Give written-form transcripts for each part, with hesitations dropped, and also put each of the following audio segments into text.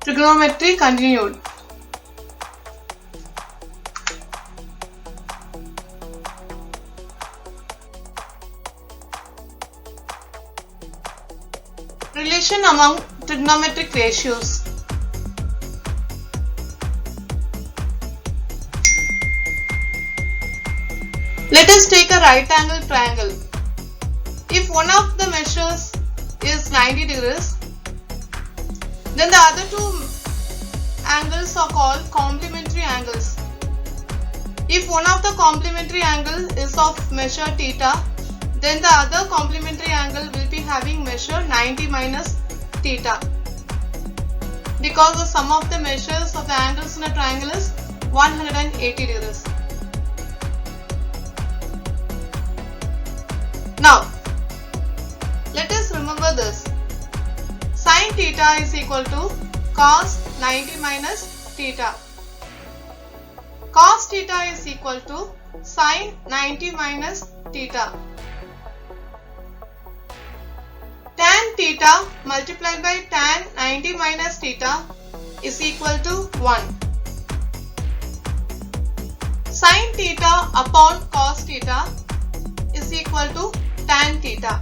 Trigonometry continued. Relation among trigonometric ratios. Let us take a right angle triangle. If one of the measures is 90 degrees, then the other two angles are called complementary angles. If one of the complementary angle is of measure theta, then the other complementary angle will be having measure 90 minus theta, because the sum of the measures of the angles in a triangle is 180 degrees. Now, let us remember this. Sin theta is equal to cos 90 minus theta. Cos theta is equal to sin 90 minus theta. Tan theta multiplied by tan 90 minus theta is equal to 1. Sin theta upon cos theta is equal to tan theta.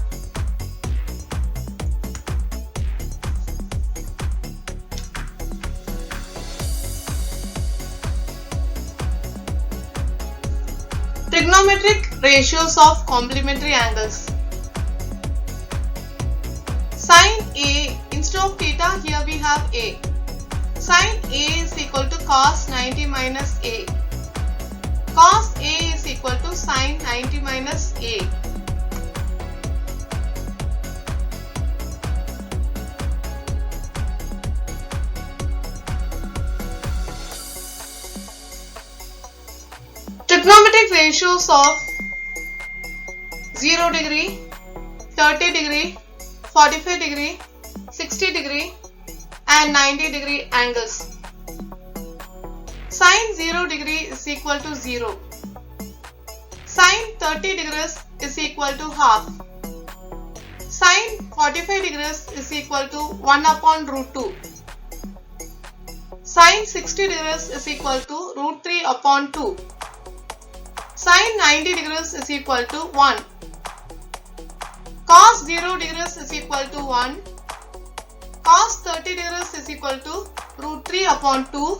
Trigonometric ratios of complementary angles. Sin A, instead of theta, here we have A. Sin A is equal to cos 90 minus A. Cos A is equal to sin 90 minus A. Trigonometric ratios of 0 degree, 30 degree, 45 degree, 60 degree and 90 degree angles. Sin 0 degree is equal to 0. Sin 30 degrees is equal to half. Sin 45 degrees is equal to 1 upon root 2. Sin 60 degrees is equal to root 3 upon 2. Sin 90 degrees is equal to 1. Cos 0 degrees is equal to 1. Cos 30 degrees is equal to root 3 upon 2.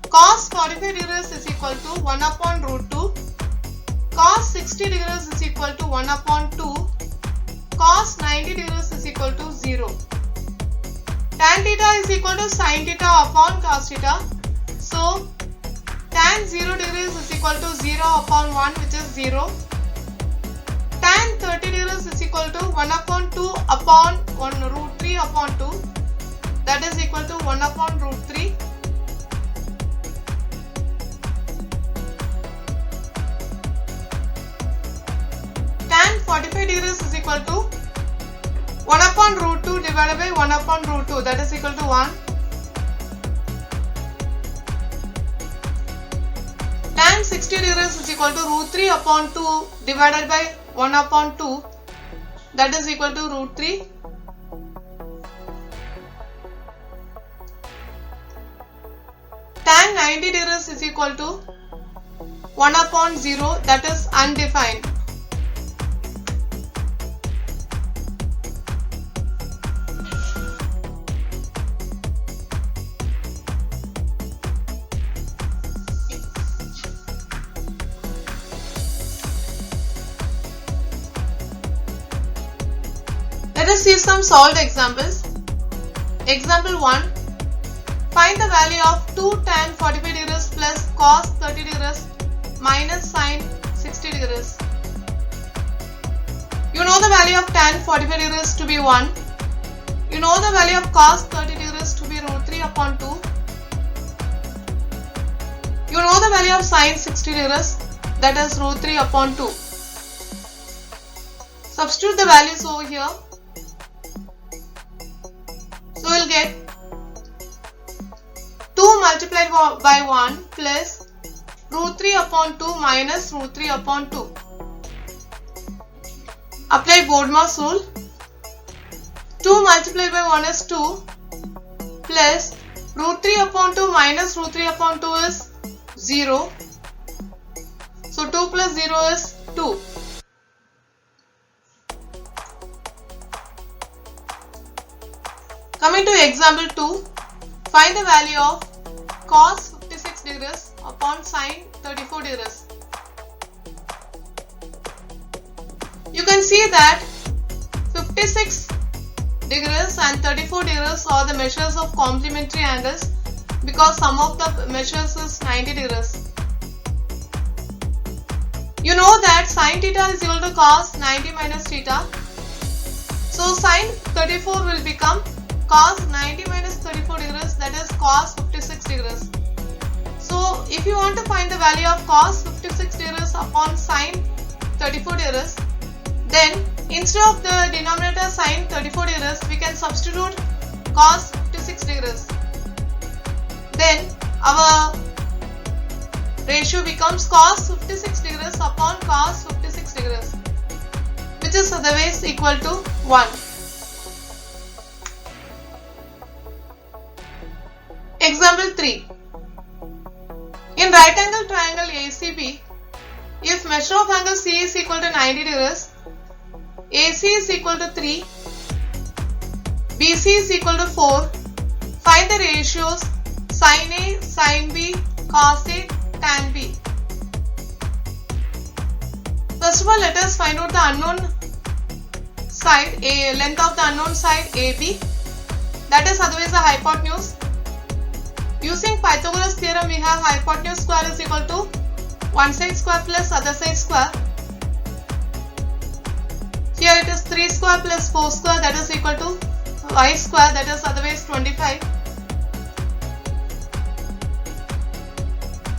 Cos 45 degrees is equal to 1 upon root 2. Cos 60 degrees is equal to 1 upon 2. Cos 90 degrees is equal to 0. Tan theta is equal to sin theta upon cos theta. So, tan 0 degrees is equal to 0 upon 1, which is 0. Tan 30 degrees is equal to 1 upon 2 upon 1 root 3 upon 2. That is equal to 1 upon root 3. Tan 45 degrees is equal to 1 upon root 2 divided by 1 upon root 2. That is equal to 1. Tan 60 degrees is equal to root 3 upon 2 divided by 1 upon 2. That is equal to root 3. Tan 90 degrees is equal to 1 upon 0, that is undefined. Let us see some solved examples. Example 1. Find the value of 2 tan 45 degrees plus cos 30 degrees minus sin 60 degrees. You know the value of tan 45 degrees to be 1. You know the value of cos 30 degrees to be root 3 upon 2. You know the value of sin 60 degrees, that is root 3 upon 2. Substitute the values over here. So we will get 2 multiplied by 1 plus root 3 upon 2 minus root 3 upon 2. Apply BODMAS rule. 2 multiplied by 1 is 2 plus root 3 upon 2 minus root 3 upon 2 is 0. So 2 plus 0 is 2. Coming to example 2, find the value of cos 56 degrees upon sin 34 degrees. You can see that 56 degrees and 34 degrees are the measures of complementary angles because sum of the measures is 90 degrees. You know that sin theta is equal to cos 90 minus theta. So sin 34 will become cos 90 minus 34 degrees, that is cos 56 degrees. So if you want to find the value of cos 56 degrees upon sin 34 degrees, then instead of the denominator sin 34 degrees, we can substitute cos 56 degrees. Then our ratio becomes cos 56 degrees upon cos 56 degrees, which is otherwise equal to 1. Example 3. In right angle triangle ACB, if measure of angle C is equal to 90 degrees, AC is equal to 3, BC is equal to 4, find the ratios sin A, sin B, cos A, tan B. First of all, let us find out the unknown side, length of the unknown side AB, that is otherwise the hypotenuse. Using Pythagoras theorem, we have hypotenuse square is equal to one side square plus other side square. Here it is 3 square plus 4 square, that is equal to y square, that is otherwise 25.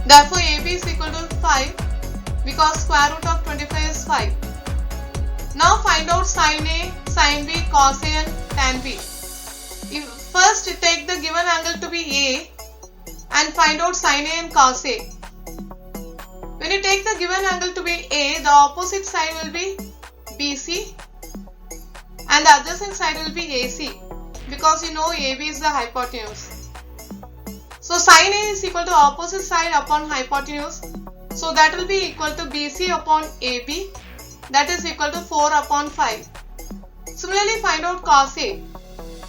Therefore AB is equal to 5 because square root of 25 is 5. Now find out sin A, sin B, cos A and tan B. First take the given angle to be A and find out sin A and cos A. When you take the given angle to be A, the opposite side will be BC and the adjacent side will be AC because you know AB is the hypotenuse. So sin A is equal to opposite side upon hypotenuse, so that will be equal to BC upon AB, that is equal to 4 upon 5. Similarly find out cos A.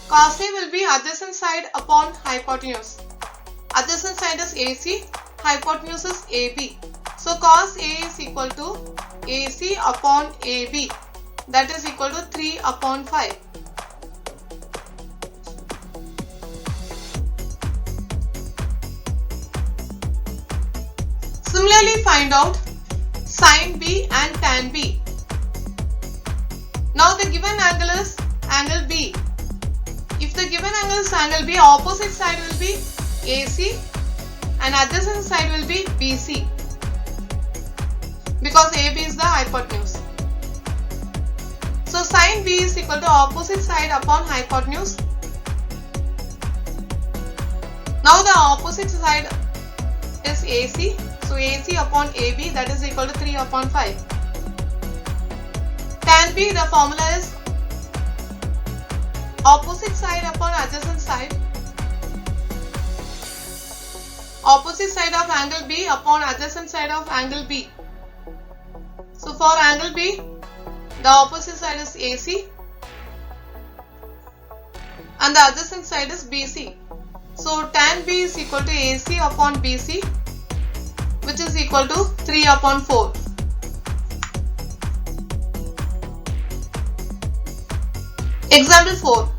Cos A will be adjacent side upon hypotenuse. Adjacent side is AC, hypotenuse is AB. So cos A is equal to AC upon AB, that is equal to 3 upon 5. Similarly find out sin B and tan B. Now the given angle is angle B. If the given angle is angle B, opposite side will be AC and adjacent side will be BC because AB is the hypotenuse. So sin B is equal to opposite side upon hypotenuse. Now the opposite side is AC, so AC upon AB, that is equal to 3 upon 5. Tan B, the formula is opposite side upon adjacent side. Opposite side of angle B upon adjacent side of angle B. So for angle B, the opposite side is AC and the adjacent side is BC. So tan B is equal to AC upon BC, which is equal to 3 upon 4. Example 4.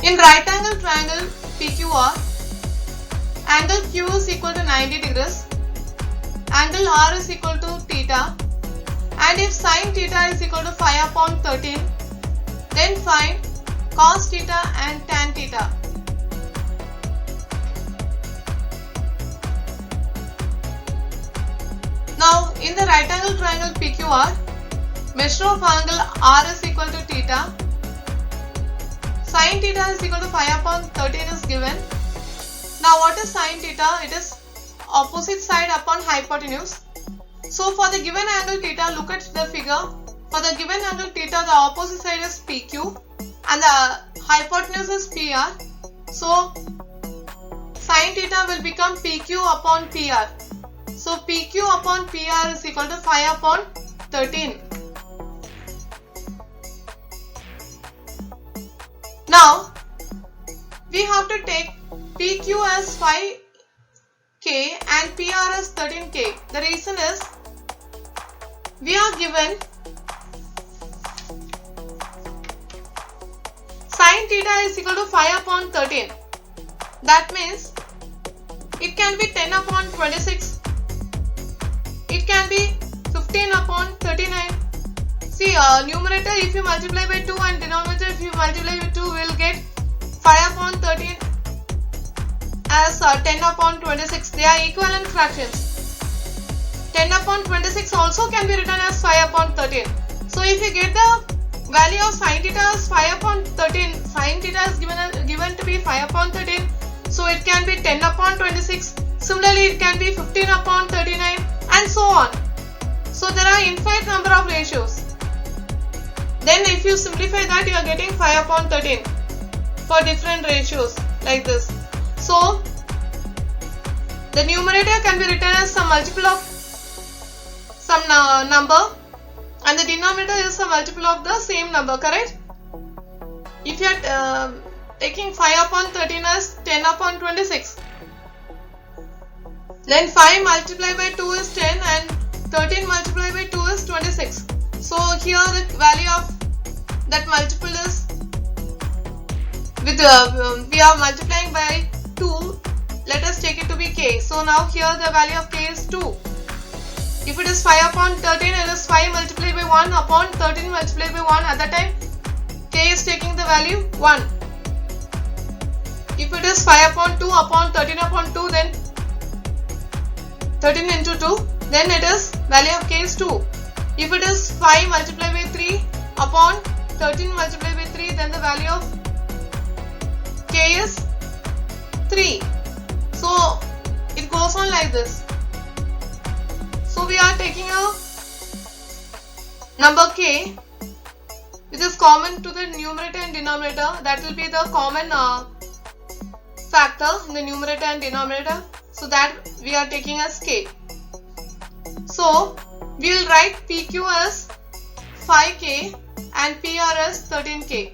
In right angle triangle PQR, angle Q is equal to 90 degrees, angle R is equal to theta, and if sin theta is equal to 5 upon 13, then find cos theta and tan theta. Now in the right angle triangle PQR, measure of angle R is equal to theta, sin theta is equal to 5 upon 13 is given. Now what is sin theta? It is opposite side upon hypotenuse. So for the given angle theta, look at the figure. For the given angle theta, the opposite side is PQ and the hypotenuse is PR. So sin theta will become PQ upon PR. So PQ upon PR is equal to 5 upon 13. Now we have to take PQ as 5K and PR as 13K. The reason is we are given sin theta is equal to 5 upon 13. That means it can be 10 upon 26. It can be 15 upon 39. See, numerator if you multiply by 2 and denominator if you multiply by 2, we will get 5 upon 13 as 10 upon 26. They are equivalent fractions. 10 upon 26 also can be written as 5 upon 13. So if you get the value of sin theta as 5 upon 13, sin theta is given to be 5 upon 13. So it can be 10 upon 26. Similarly, it can be 15 upon 39 and so on. So there are infinite number of ratios. Then if you simplify that, you are getting 5 upon 13 for different ratios like this. So the numerator can be written as some multiple of some number and the denominator is a multiple of the same number, correct? If you are taking 5 upon 13 as 10 upon 26, then 5 multiplied by 2 is 10 and 13 multiplied by 2 is 26. So here the value of that multiple is with we are multiplying by 2. Let us take it to be k. So now here the value of k is 2. If it is 5 upon 13, it is 5 multiplied by 1 upon 13 multiplied by 1. At that time, k is taking the value 1. If it is 5 upon 2 upon 13 upon 2, then 13 into 2, then it is value of k is 2. If it is 5 multiplied by 3 upon 13 multiplied by 3, then the value of k is 3. So it goes on like this. So we are taking a number k which is common to the numerator and denominator. That will be the common factor in the numerator and denominator. So that we are taking as k. So we will write PQ as 5k and PR as 13k.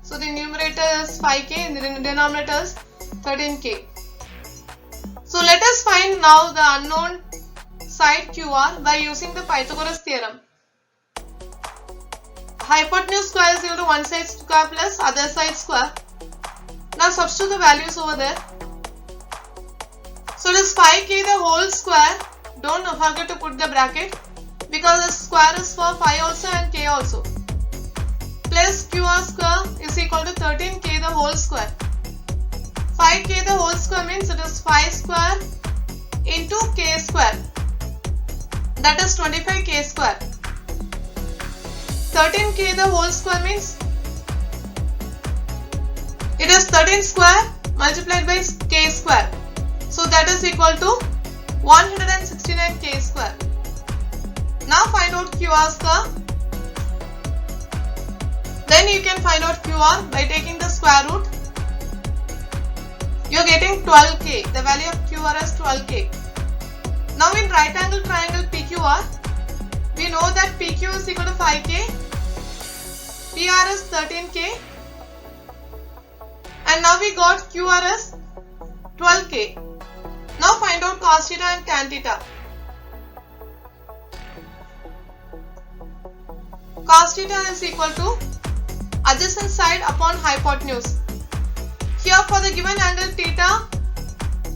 So the numerator is 5k and the denominator is 13k. So let us find now the unknown side QR by using the Pythagoras theorem. Hypotenuse square is equal to one side square plus other side square. Now substitute the values over there. So it is 5k the whole square. Don't forget to put the bracket because the square is for 5 also and k also. Plus QR square is equal to 13k the whole square. 5k the whole square means it is 5 square into k square. That is 25k square. 13k the whole square means it is 13 square multiplied by k square. So that is equal to 169k square. Now find out QR square. Then you can find out QR by taking the square root. You are getting 12k. The value of QR is 12k. Now in right angle triangle PQR, we know that PQ is equal to 5k, PR is 13k, and now we got QR as 12k. Now find out cos theta and tan theta. Cos theta is equal to adjacent side upon hypotenuse. Here for the given angle theta,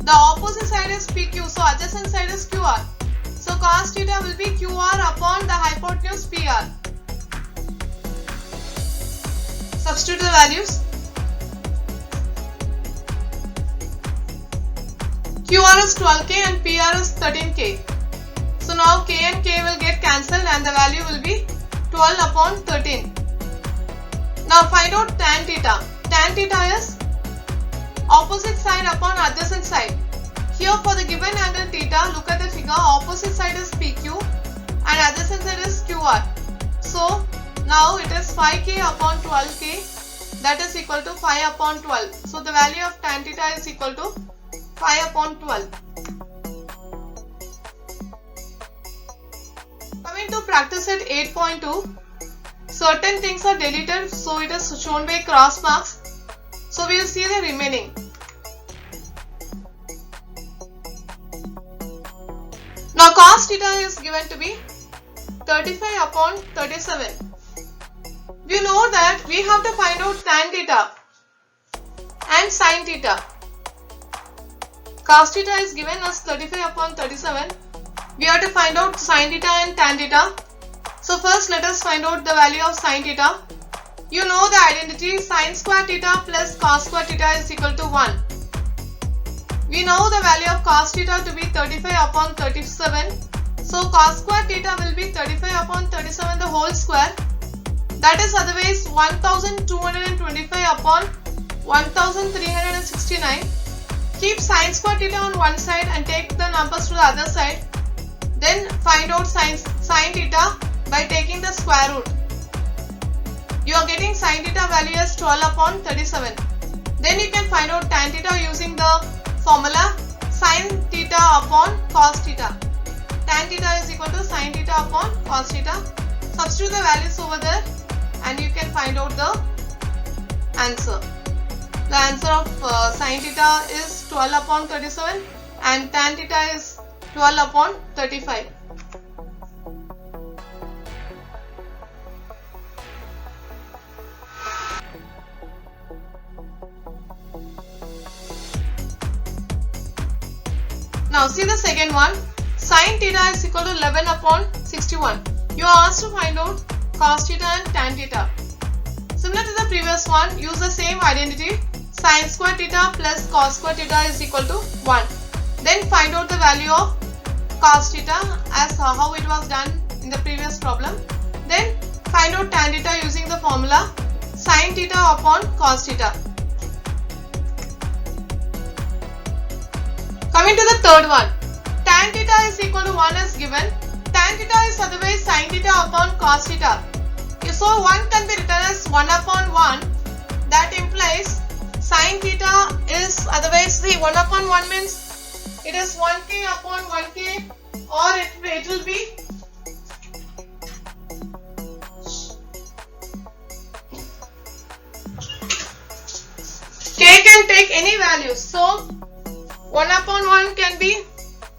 the opposite side is PQ, so adjacent side is QR. So cos theta will be QR upon the hypotenuse PR. Substitute the values. QR is 12k and PR is 13k. So now k and k will get cancelled and the value will be 12 upon 13. Now find out tan theta. Tan theta is opposite side upon adjacent side. Here for the given angle theta, look at the figure, opposite side is PQ and adjacent side is QR. So now it is 5k upon 12k, that is equal to 5 upon 12. So the value of tan theta is equal to 5 upon 12. Coming to practice set 8.2, certain things are deleted, so it is shown by cross marks. So we will see the remaining. Now cos theta is given to be 35 upon 37. We know that we have to find out tan theta and sin theta. Cos theta is given as 35 upon 37. We have to find out sin theta and tan theta. So first let us find out the value of sin theta. You know the identity, sin square theta plus cos square theta is equal to 1. We know the value of cos theta to be 35 upon 37. So cos square theta will be 35 upon 37 the whole square. That is otherwise 1225 upon 1369. Keep sin square theta on one side and take the numbers to the other side. Then find out sin theta by taking the square root. You are getting sin theta value as 12 upon 37. Then you can find out tan theta using the formula sin theta upon cos theta. Tan theta is equal to sin theta upon cos theta. Substitute the values over there and you can find out the answer. The answer of sin theta is 12 upon 37 and tan theta is 12 upon 35. Now see the second one. Sin theta is equal to 11 upon 61. You are asked to find out cos theta and tan theta. Similar to the previous one, use the same identity. Sin square theta plus cos square theta is equal to 1. Then find out the value of cos theta as how it was done in the previous problem. Then find out tan theta using the formula sin theta upon cos theta. Coming to the third one, tan theta is equal to 1 is given. Tan theta is otherwise sin theta upon cos theta. So 1 can be written as 1 upon 1. That implies sin theta is otherwise, see, 1 upon 1 means it is 1k upon 1k, or it will be k can take any value. So 1 upon 1 can be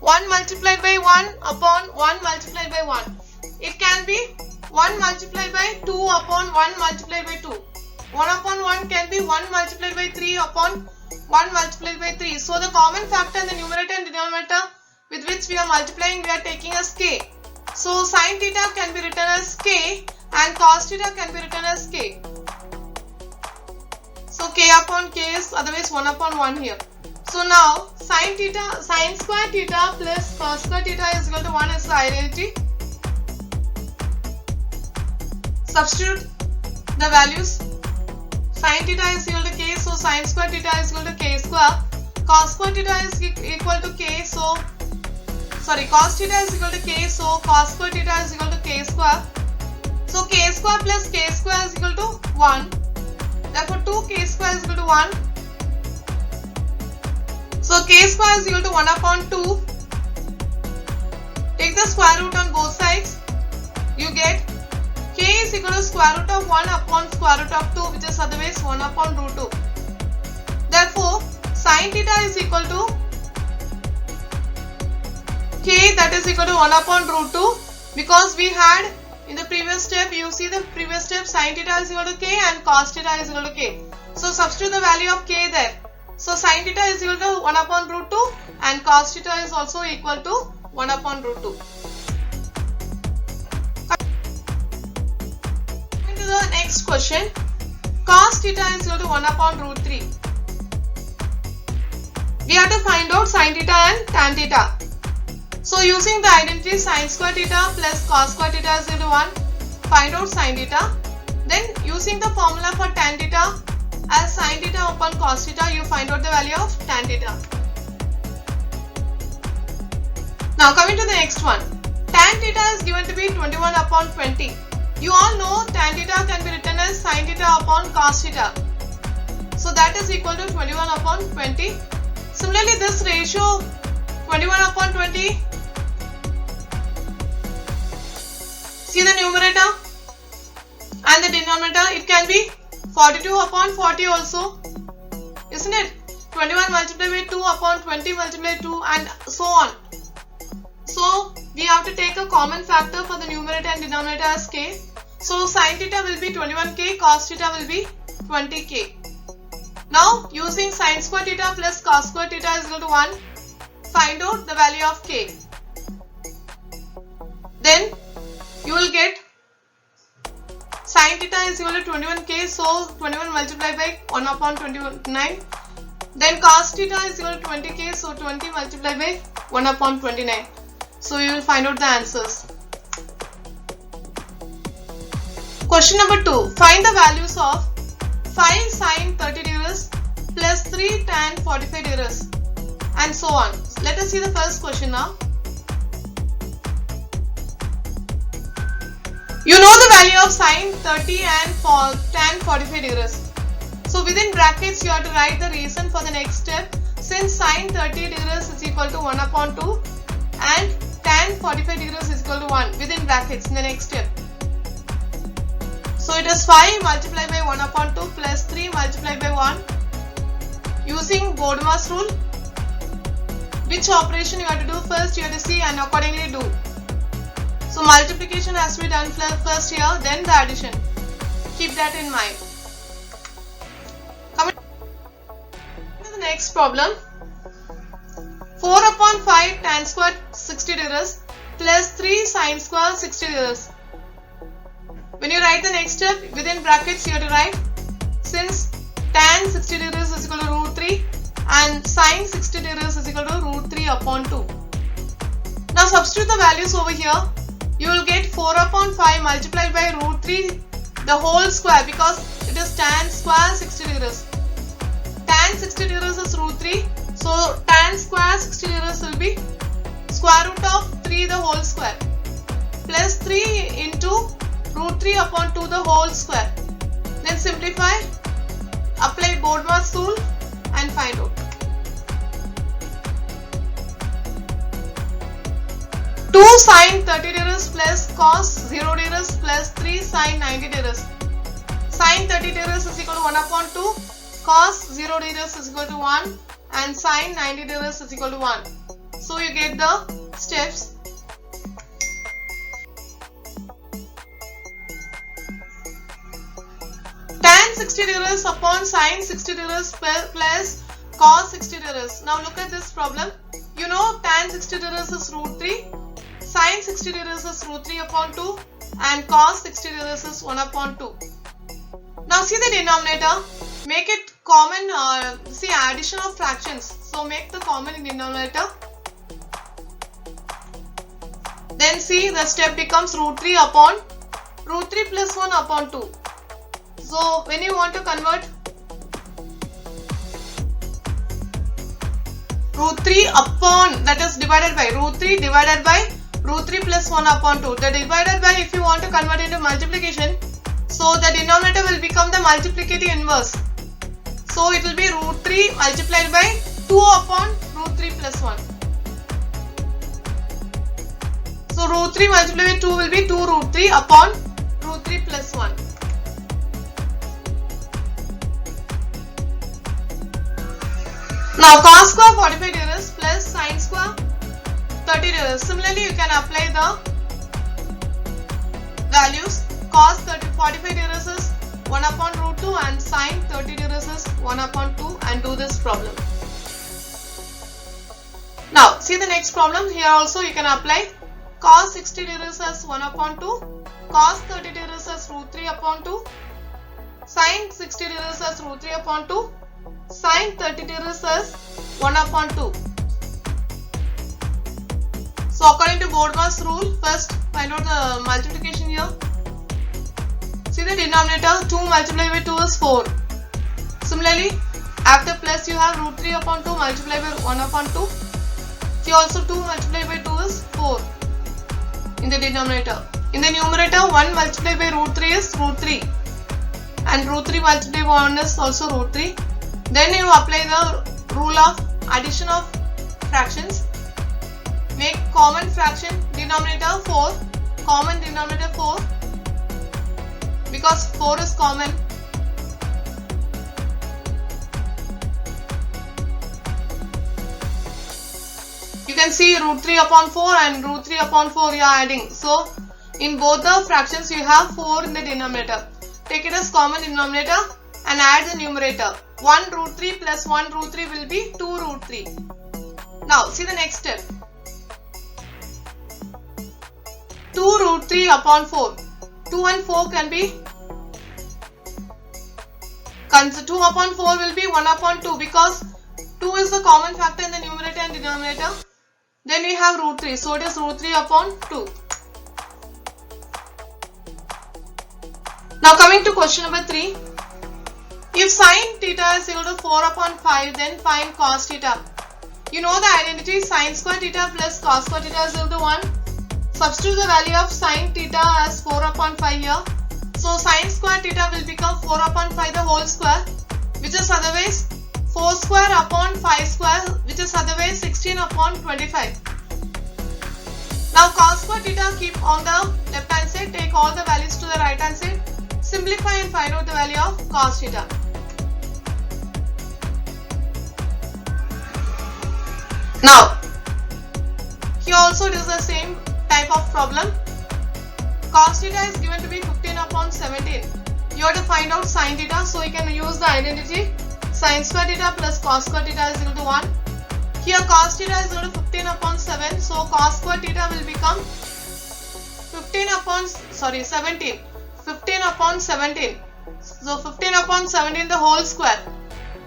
1 multiplied by 1 upon 1 multiplied by 1. It can be 1 multiplied by 2 upon 1 multiplied by 2. 1 upon 1 can be 1 multiplied by 3 upon 1 multiplied by 3. So the common factor in the numerator and denominator with which we are multiplying, we are taking as k. So sin theta can be written as k and cos theta can be written as k. So k upon k is otherwise 1 upon 1 here. So now sin square theta plus cos square theta is equal to 1 is the identity. Substitute the values. Sin theta is equal to k, so sin square theta is equal to k square. Cos square theta is equal to k, so cos theta is equal to k, so cos square theta is equal to k square. So k square plus k square is equal to 1. Therefore 2k square is equal to 1. So k square is equal to 1 upon 2. Take the square root on both sides. You get k is equal to square root of 1 upon square root of 2, which is otherwise 1 upon root 2. Therefore, sin theta is equal to k, that is equal to 1 upon root 2, because we had in the previous step, you see the previous step, sin theta is equal to k and cos theta is equal to k. So substitute the value of k there. So sin theta is equal to 1 upon root 2 and cos theta is also equal to 1 upon root 2. Coming to the next question, cos theta is equal to 1 upon root 3. We have to find out sin theta and tan theta. So using the identity sin square theta plus cos square theta is equal to 1, find out sin theta. Then using the formula for tan theta as sin theta upon cos theta, you find out the value of tan theta. Now coming to the next one, Tan theta is given to be 21 upon 20. You all know tan theta can be written as sin theta upon cos theta. So that is equal to 21 upon 20. Similarly, this ratio 21 upon 20. See the numerator and the denominator. It can be 42 upon 40 also. Isn't it? 21 multiplied by 2 upon 20 multiplied by 2 and so on. So we have to take a common factor for the numerator and denominator as k. So sin theta will be 21k, cos theta will be 20k. Now using sin square theta plus cos square theta is equal to 1, find out the value of k. Then you will get sin theta is equal to 21k, so 21 multiplied by 1 upon 29. Then cos theta is equal to 20k, so 20 multiplied by 1 upon 29. So you will find out the answers. Question number 2. Find the values of 5 sin 30 degrees plus 3 tan 45 degrees and so on. Let us see the first question now. You know the value of sin 30 and tan 45 degrees. So within brackets you have to write the reason for the next step. Since sin 30 degrees is equal to 1 upon 2 and tan 45 degrees is equal to 1 within brackets in the next step. So it is 5 multiplied by 1 upon 2 plus 3 multiplied by 1 using Bodmer's rule. Which operation you have to do first, you have to see and accordingly do. So multiplication has to be done first here, then the addition. Keep that in mind. Coming to the next problem. 4 upon 5 tan square 60 degrees plus 3 sin square 60 degrees. When you write the next step, within brackets you have to write, since tan 60 degrees is equal to root 3 and sin 60 degrees is equal to root 3 upon 2. Now substitute the values over here. You will get 4 upon 5 multiplied by root 3 the whole square because it is tan square 60 degrees. Tan 60 degrees is root 3. So tan square 60 degrees will be square root of 3 the whole square plus 3 into root 3 upon 2 the whole square. Then simplify, apply Bodmer's rule and find out. 2 sin 30 degrees plus cos 0 degrees plus 3 sin 90 degrees. Sin 30 degrees is equal to 1 upon 2, cos 0 degrees is equal to 1 and sin 90 degrees is equal to 1. So you get the steps. Tan 60 degrees upon sin 60 degrees plus cos 60 degrees. Now look at this problem. You know tan 60 degrees is root 3, sin 60 degrees is root 3 upon 2 and cos 60 degrees is 1 upon 2. Now see the denominator. Make it common, see addition of fractions. So make the common denominator. Then see the step becomes root 3 upon root 3 plus 1 upon 2. So when you want to convert root 3 upon, that is divided by root 3 divided by root 3 plus 1 upon 2. The divided by, if you want to convert into multiplication, so the denominator will become the multiplicative inverse. So it will be root 3 multiplied by 2 upon root 3 plus 1. So root 3 multiplied by 2 will be 2 root 3 upon root 3 plus 1. Now cos square 45 degrees plus sin square 30 degrees. Similarly, you can apply the values. Cos 45 degrees is 1 upon root 2 and sin 30 degrees is 1 upon 2 and do this problem. Now see the next problem. Here also you can apply cos 60 degrees as 1 upon 2, cos 30 degrees as root 3 upon 2, sin 60 degrees as root 3 upon 2, sin 30 degrees as 1 upon 2. So according to Bodmer's rule, first find out the multiplication here. See the denominator, 2 multiplied by 2 is 4. Similarly, after plus you have root 3 upon 2 multiplied by 1 upon 2. See also 2 multiplied by 2 is 4. in the denominator. In the numerator, 1 multiplied by root 3 is root 3. And root 3 multiplied by 1 is also root 3. Then you apply the rule of addition of fractions. Make common fraction denominator 4. Common denominator 4. Because 4 is common. You can see root 3 upon 4 and root 3 upon 4 you are adding. So, in both the fractions you have 4 in the denominator. Take it as common denominator and add the numerator. 1 root 3 plus 1 root 3 will be 2 root 3. Now, see the next step. 2 root 3 upon 4. 2 and 4 can be 2 upon 4 will be 1 upon 2 because 2 is the common factor in the numerator and denominator. Then we have root 3. So, it is root 3 upon 2. Now, coming to question number 3. If sine theta is equal to 4 upon 5, then find cos theta. You know the identity sine square theta plus cos square theta is equal to 1. Substitute the value of sine theta as 4 upon 5 here. So, sine square theta will become 4 upon 5 the whole square, which is otherwise 4 square upon 5 square, which is otherwise 16 upon 25. Now, cos square theta keep on the left hand side, take all the values to the right hand side, simplify and find out the value of cos theta. Now, here also it is the same type of problem. Cos theta is given to be 15 upon 17. You have to find out sin theta, so you can use the identity sin square theta plus cos square theta is equal to 1. Here cos theta is equal to 15 upon 7, so cos square theta will become 17. 15 upon 17. So 15 upon 17 the whole square.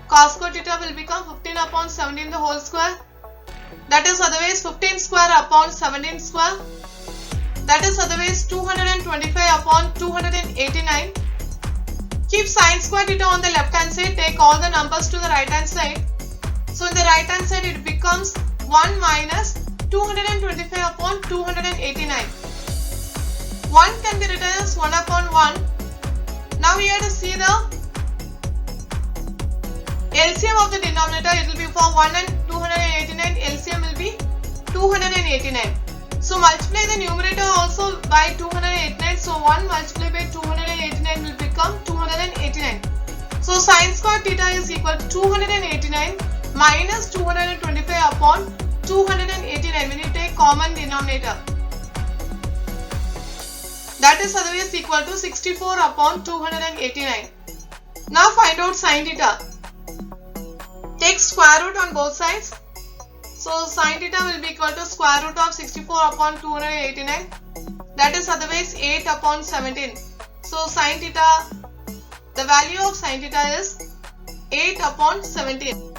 Cos square theta will become 15 upon 17 the whole square. That is otherwise 15 square upon 17 square. That is otherwise 225 upon 289. Keep sin square theta on the left hand side. Take all the numbers to the right hand side. So in the right hand side it becomes 1 minus 225 upon 289. 1 can be written as 1 upon 1. Now we have to see the LCM of the denominator. It will be for 1 and 289. LCM will be 289. So multiply the numerator also by 289. So 1 multiplied by 289 will become 289. So sin square theta is equal to 289 minus 225 upon 289 when you take common denominator. That is otherwise equal to 64 upon 289. Now find out sin theta. Take square root on both sides. So sin theta will be equal to square root of 64 upon 289. That is otherwise 8 upon 17. So sin theta, the value of sin theta is 8 upon 17.